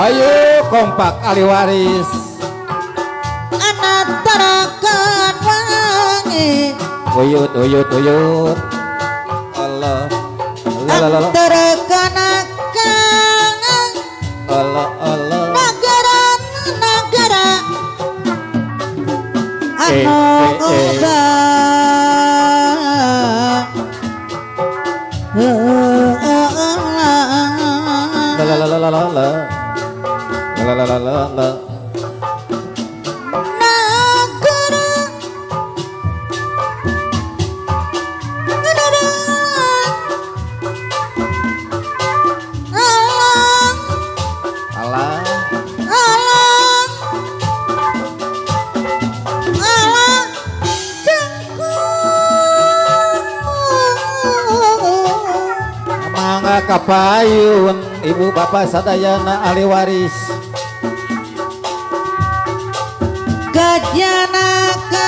Ayo kompak ahli waris. Anak tarakan wangi. Uyut uyut uyut. Allah. Allah. Tarakan akang. Allah Allah. Negara Eh, anu eh, eh. La la la la la la. La la la la la. Allah. Mangga kapayun ibu bapak sadayana ahli waris. Kajanakang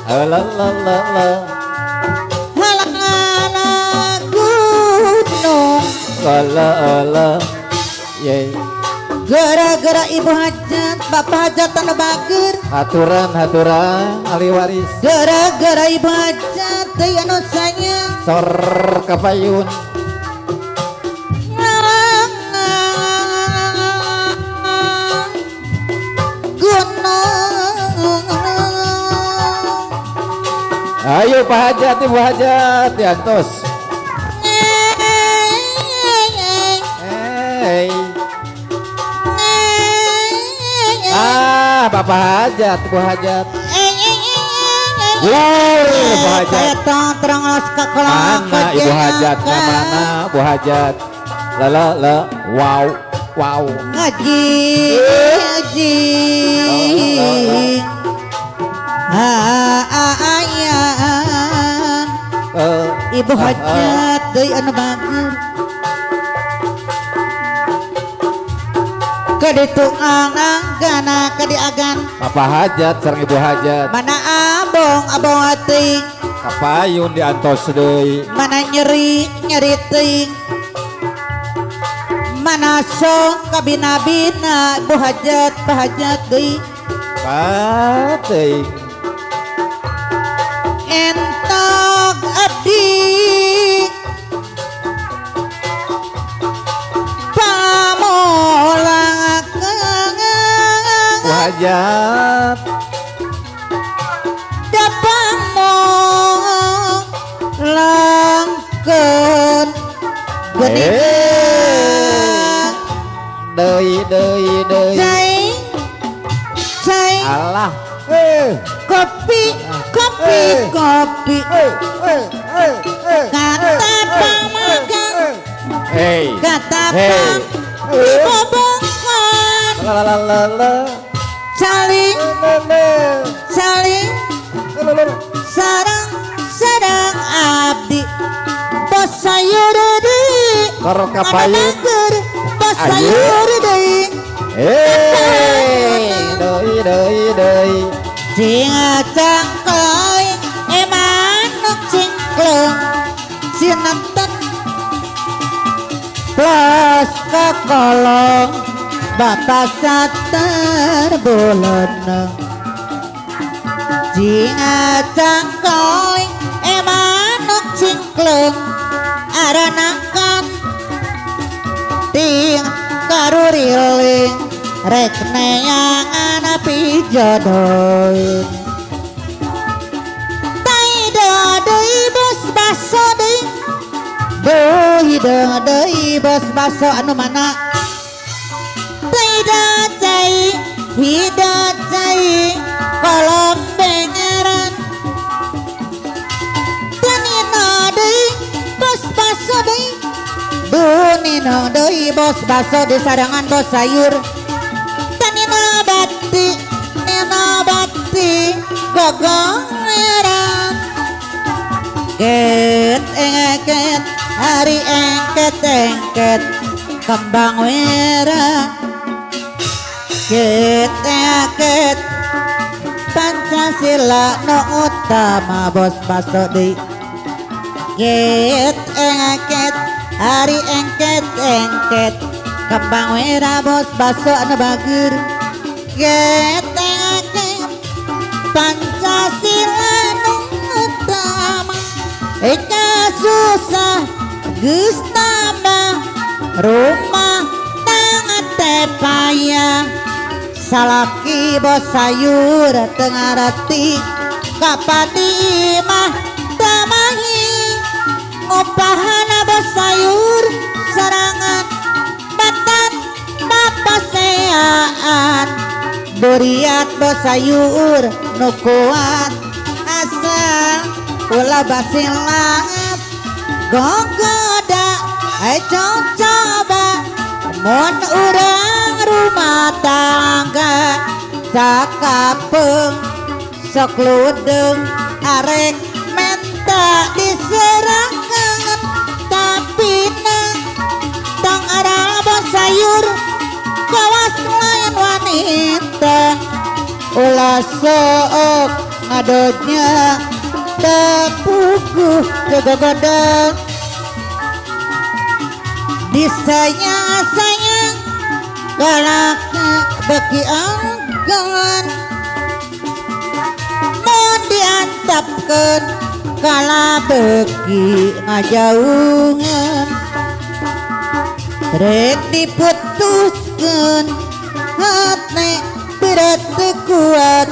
La la la la. halangan gunung. La la. Ye. Gara-gara ibu hajat, bapak hajat tanah bager. Haturan haturan ahli waris. Gara-gara ibu hajat, daya anu sayang. Sor kapayun. Gunung. Ayo Pak Hajat Ibu Hajat diantos. Hey. Bapak Hajat Ibu Hajat. Ibu Hajat. Terang Mana Ibu Hajat? Mana Ibu Hajat? La wow wow. Ngaji ayan ibu hajat deui anu bager kaditu anggana kadiagan Bapak Hajat sareng Ibu Hajat. mana abong hati Kapayun diantos deui. mana nyeri teuing mana song kabina-bina ibu hajat Pak Hajat deui Pateuing. entok abdi pamolang Ibu Hajat. dapamolangkeun geuningan Deui. Cai Allah. kopi kata pamagang Hey. kata Hey. pabongkar La. saling sarang abdi bos sayur deui Kor kapayun. bos Ayo. sayur deui Deui. singa cangkoy manuk cingklung sinenten plus ke kolong bapak sater bulan singa cangkoy manuk cingklung aranakan ting karuriling rek neangan api jodoh taida deui bos baso deui deui bos baso anu mana taida cai hida cai kolom bengeran tanina deui bos baso deui dunina deui bos baso di sarangan bos sayur Nina bati gogongeran ket hari engket kembang wera ket Pancasila no utama bos baso deui ket hari engket kembang wera bos baso anu bager geteng Pancasila nu utama eka susah geus tambah rumah tangga teh payah salaki bos sayur tengah rati kapadi mah tamahi ngupahana bos sayur serangan batan papaseaan duriat bos sayur nu kuat asal ulah basilat gogoda coba mun urang rumah tangga sakapeng sok ludeng arek menta diserangan tapi tang arah bos sayur kawas lain wanita ulah sok ngadonya tepuguh kegogodeng disayang-sayang galaknya beki anggan mau diantapkan kala beki ngajauhan rek diputuskan hati berat kuat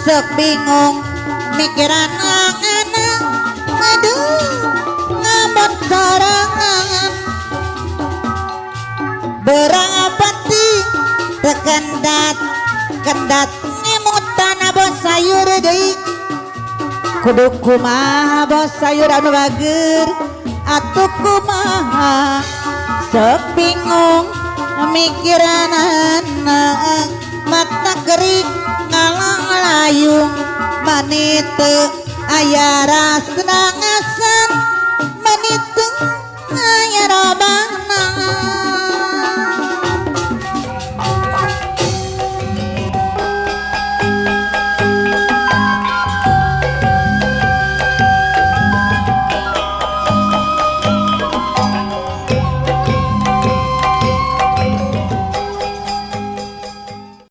sok bingung mikiran angan aduh ngamot sorangan berapati tekendat kendat ngemutan bos sayur deui kudu kumaha bos sayur anu bager atuh kumaha sok bingung mikiran anak mata gerik ngalang layung manite aya rasna ngasan